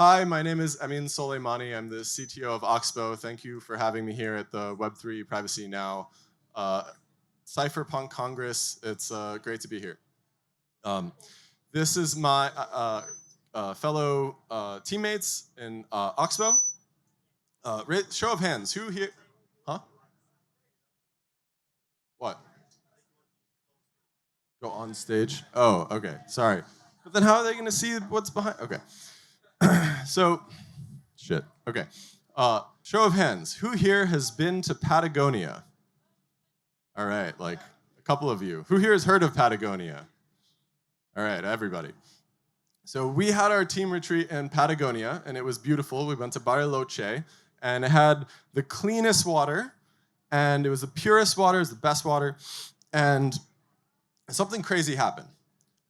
Hi, my name is Ameen Soleimani. I'm the CTO of Oxbow. Thank you for having me here at the Web3 Privacy Now uh, Cypherpunk Congress. It's great to be here. This is my fellow teammates in Oxbow. Show of hands, who here? Huh? What? Go on stage? Oh, okay, sorry. But then how are they gonna see what's behind? Okay. So, shit. Okay. Show of hands. Who here has been to Patagonia? All right, like a couple of you. Who here has heard of Patagonia? All right, everybody. So we had our team retreat in Patagonia, and it was beautiful. We went to Bariloche, and it had the cleanest water, and it was the purest water, it was the best water, and something crazy happened.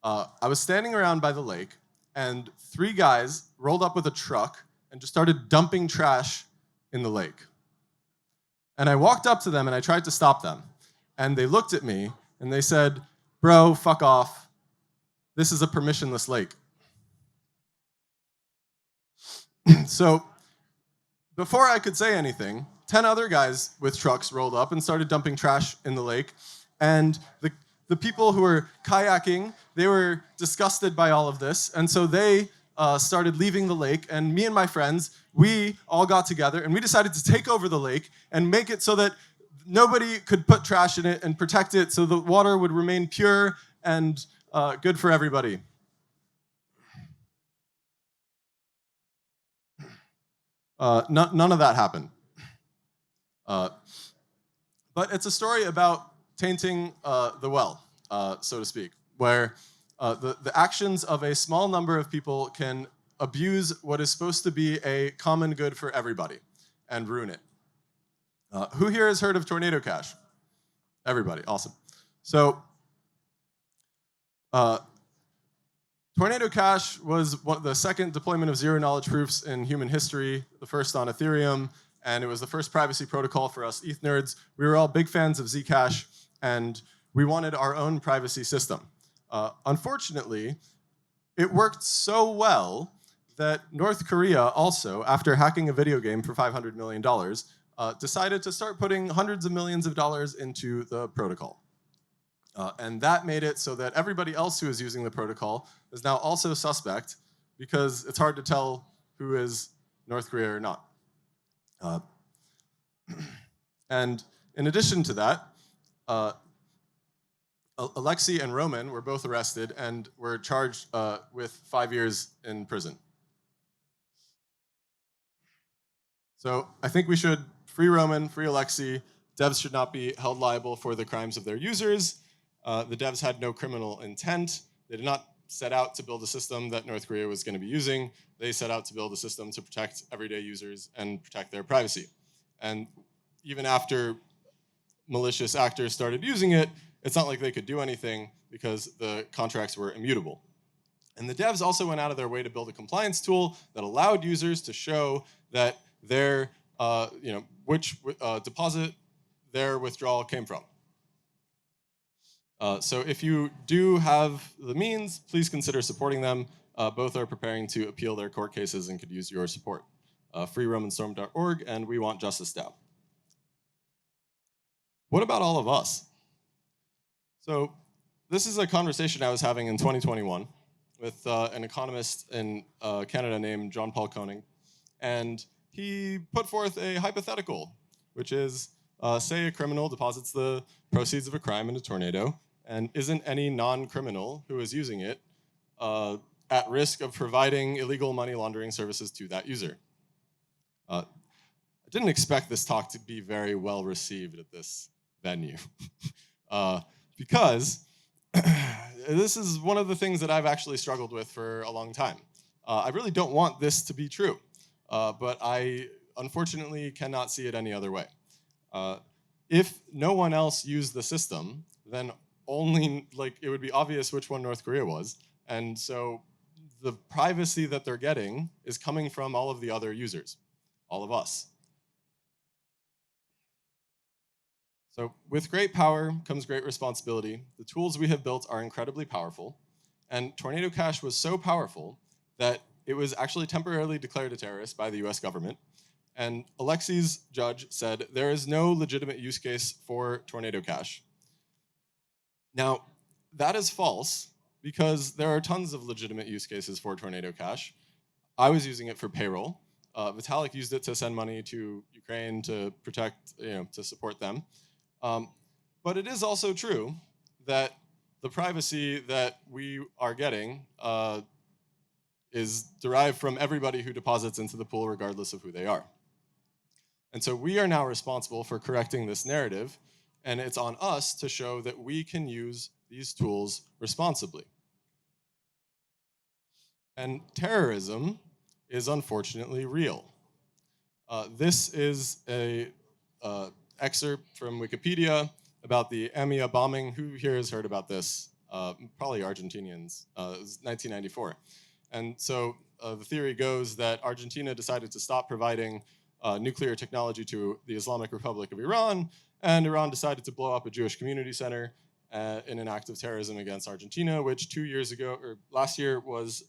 I was standing around by the lake, and 3 guys rolled up with a truck and just started dumping trash in the lake. And I walked up to them and I tried to stop them. And they looked at me and they said, "Bro, fuck off. This is a permissionless lake." So before I could say anything, 10 other guys with trucks rolled up and started dumping trash in the lake. And the people who were kayaking, they were disgusted by all of this. And so they started leaving the lake. And me and my friends, we all got together and we decided to take over the lake and make it so that nobody could put trash in it and protect it so the water would remain pure and good for everybody. None of that happened. But it's a story about tainting the well, so to speak, where the actions of a small number of people can abuse what is supposed to be a common good for everybody and ruin it. Who here has heard of Tornado Cash? Everybody, awesome. So Tornado Cash was the second deployment of zero-knowledge proofs in human history, the first on Ethereum, and it was the first privacy protocol for us ETH nerds. We were all big fans of Zcash, and we wanted our own privacy system. Unfortunately, it worked so well that North Korea also, after hacking a video game for $500 million, decided to start putting hundreds of millions of dollars into the protocol. And that made it so that everybody else who is using the protocol is now also suspect because it's hard to tell who is North Korea or not. And in addition to that, Alexei and Roman were both arrested and were charged with 5 years in prison. So I think we should free Roman, free Alexei. Devs should not be held liable for the crimes of their users. The devs had no criminal intent. They did not set out to build a system that North Korea was going to be using. They set out to build a system to protect everyday users and protect their privacy. And even after malicious actors started using it, it's not like they could do anything because the contracts were immutable. And the devs also went out of their way to build a compliance tool that allowed users to show that their, which deposit their withdrawal came from. So if you do have the means, please consider supporting them. Both are preparing to appeal their court cases and could use your support. freeromanstorm.org, and we want justice now. What about all of us? So this is a conversation I was having in 2021 with an economist in Canada named John Paul Koenig. And he put forth a hypothetical, which is, say a criminal deposits the proceeds of a crime in a tornado, and isn't any non-criminal who is using it at risk of providing illegal money laundering services to that user? I didn't expect this talk to be very well received at this venue because this is one of the things that I've actually struggled with for a long time. I really don't want this to be true, but I unfortunately cannot see it any other way. If no one else used the system, then only it would be obvious which one North Korea was, and so the privacy that they're getting is coming from all of the other users, all of us. So with great power comes great responsibility. The tools we have built are incredibly powerful, and Tornado Cash was so powerful that it was actually temporarily declared a terrorist by the US government. And Alexei's judge said, there is no legitimate use case for Tornado Cash. Now, that is false, because there are tons of legitimate use cases for Tornado Cash. I was using it for payroll. Vitalik used it to send money to Ukraine to protect, to support them. But it is also true that the privacy that we are getting is derived from everybody who deposits into the pool, regardless of who they are. And so we are now responsible for correcting this narrative, and it's on us to show that we can use these tools responsibly. And terrorism is unfortunately real. This is a excerpt from Wikipedia about the Ameen bombing. Who here has heard about this? Probably Argentinians. It was 1994. And so the theory goes that Argentina decided to stop providing nuclear technology to the Islamic Republic of Iran, and Iran decided to blow up a Jewish community center in an act of terrorism against Argentina, which 2 years ago, or last year, was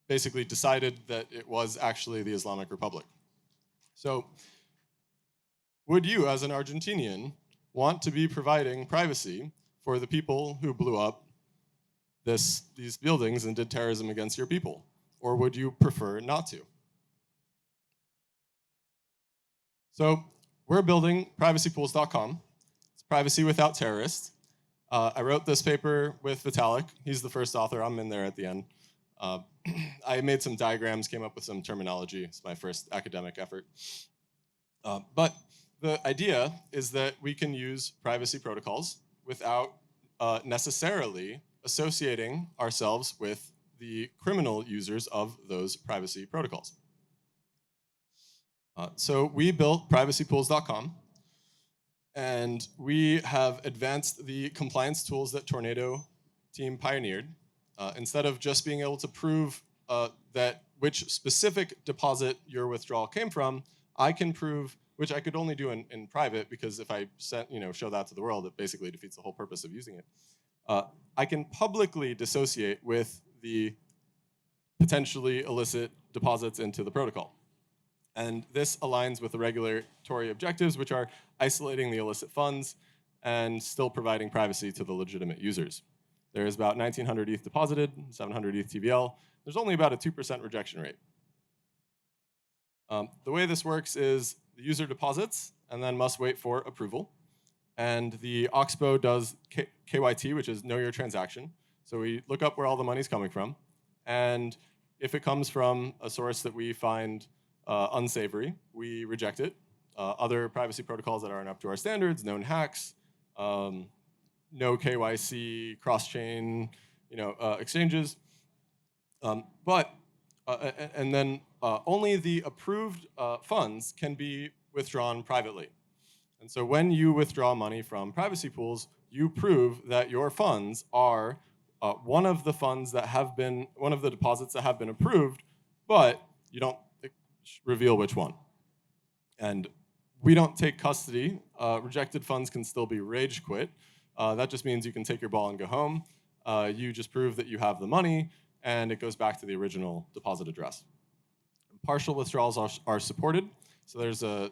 basically decided that it was actually the Islamic Republic. So would you, as an Argentinian, want to be providing privacy for the people who blew up these buildings and did terrorism against your people? Or would you prefer not to? So we're building privacypools.com. It's privacy without terrorists. I wrote this paper with Vitalik. He's the first author. I'm in there at the end. I made some diagrams, came up with some terminology. It's my first academic effort. But the idea is that we can use privacy protocols without necessarily associating ourselves with the criminal users of those privacy protocols. So we built privacypools.com, and we have advanced the compliance tools that Tornado team pioneered. Instead of just being able to prove that which specific deposit your withdrawal came from, I can prove, which I could only do in private, because if I show that to the world, it basically defeats the whole purpose of using it. I can publicly dissociate with the potentially illicit deposits into the protocol. And this aligns with the regulatory objectives, which are isolating the illicit funds and still providing privacy to the legitimate users. There's about 1,900 ETH deposited, 700 ETH TVL. There's only about a 2% rejection rate. The way this works is the user deposits and then must wait for approval. And the Oxbow does KYT, which is know your transaction. So we look up where all the money's coming from. And if it comes from a source that we find unsavory, we reject it. Other privacy protocols that aren't up to our standards, known hacks, no KYC, cross-chain, exchanges. And then only the approved funds can be withdrawn privately. And so when you withdraw money from privacy pools, you prove that your funds are one of the funds that have been, one of the deposits that have been approved, but you don't reveal which one. And we don't take custody. Rejected funds can still be rage quit. That just means you can take your ball and go home. You just prove that you have the money, and it goes back to the original deposit address. Partial withdrawals are supported. So there's a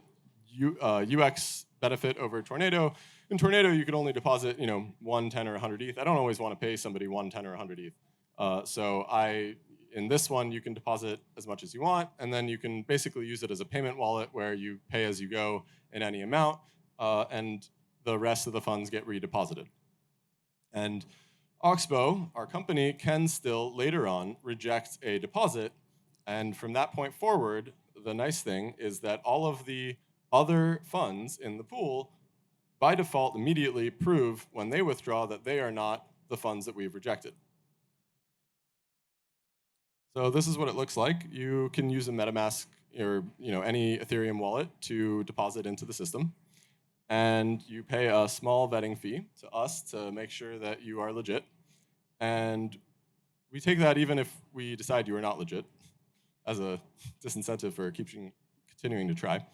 UX benefit over Tornado. In Tornado, you could only deposit 1, 10, or 100 ETH. I don't always want to pay somebody 1, 10, or 100 ETH. In this one, you can deposit as much as you want, and then you can basically use it as a payment wallet where you pay as you go in any amount, and the rest of the funds get redeposited. And Oxbow, our company, can still later on reject a deposit, and from that point forward, the nice thing is that all of the other funds in the pool, by default, immediately prove when they withdraw that they are not the funds that we've rejected. So this is what it looks like. You can use a MetaMask or any Ethereum wallet to deposit into the system. And you pay a small vetting fee to us to make sure that you are legit. And we take that even if we decide you are not legit, as a disincentive for continuing to try.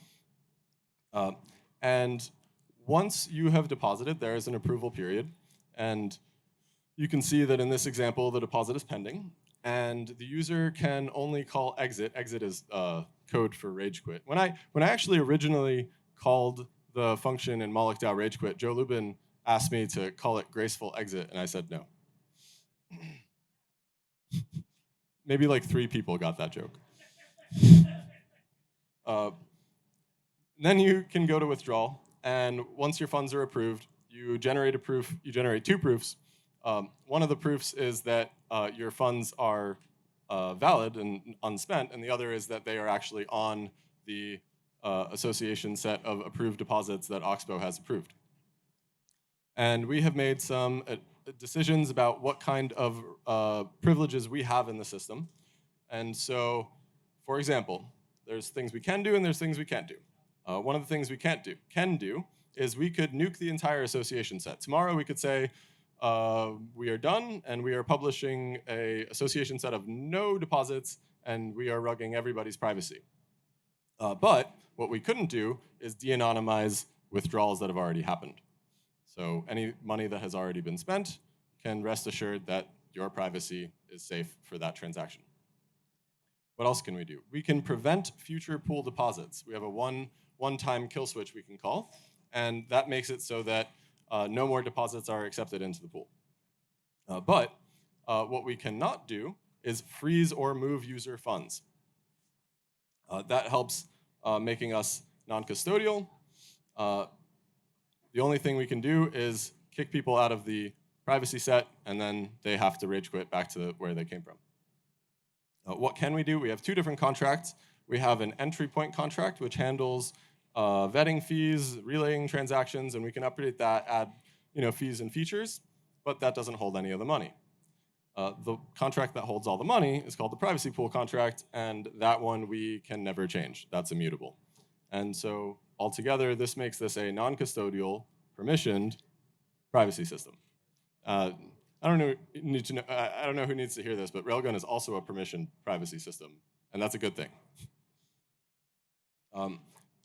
And once you have deposited, there is an approval period. And you can see that in this example, the deposit is pending. and the user can only call exit. Exit is code for rage quit. When I actually originally called the function in malloc DAO rage quit, Joe Lubin asked me to call it graceful exit, and I said no. Maybe like 3 people got that joke. Then you can go to withdrawal, and once your funds are approved, you generate a proof. You generate 2 proofs. One of the proofs is that your funds are valid and unspent, and the other is that they are actually on the association set of approved deposits that Oxbow has approved. And we have made some decisions about what kind of privileges we have in the system. And so, for example, there's things we can do and there's things we can't do. One of the things we can do is we could nuke the entire association set. Tomorrow we could say, we are done and we are publishing a association set of no deposits and we are rugging everybody's privacy. But what we couldn't do is de-anonymize withdrawals that have already happened. So any money that has already been spent can rest assured that your privacy is safe for that transaction. What else can we do? We can prevent future pool deposits. We have a one-time kill switch we can call, and that makes it so that no more deposits are accepted into the pool. But what we cannot do is freeze or move user funds. That helps making us non-custodial. The only thing we can do is kick people out of the privacy set, and then they have to rage quit back to where they came from. What can we do? We have 2 different contracts. We have an entry point contract, which handles vetting fees, relaying transactions, and we can update that, add fees and features, but that doesn't hold any of the money. The contract that holds all the money is called the privacy pool contract, and that one we can never change. That's immutable. And so altogether, this makes this a non-custodial, permissioned privacy system. I don't know who needs to hear this, but Railgun is also a permissioned privacy system, and that's a good thing.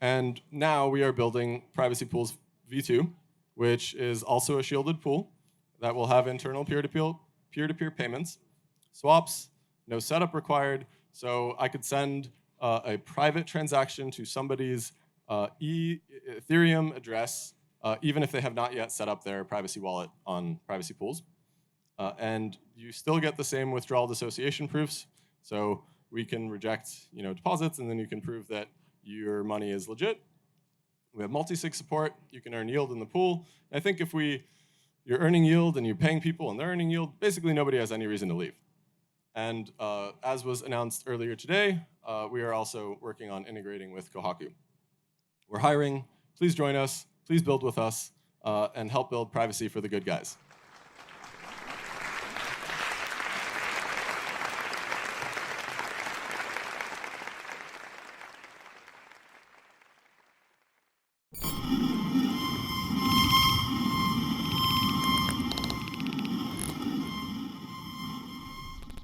And now we are building Privacy Pools v2, which is also a shielded pool that will have internal peer-to-peer payments, swaps, no setup required. So I could send a private transaction to somebody's Ethereum address, even if they have not yet set up their privacy wallet on Privacy Pools. And you still get the same withdrawal dissociation proofs. So we can reject deposits, and then you can prove that your money is legit. We have multi-sig support. You can earn yield in the pool. And I think if you're earning yield and you're paying people and they're earning yield, basically nobody has any reason to leave. And as was announced earlier today, we are also working on integrating with Kohaku. We're hiring. Please join us. Please build with us and help build privacy for the good guys.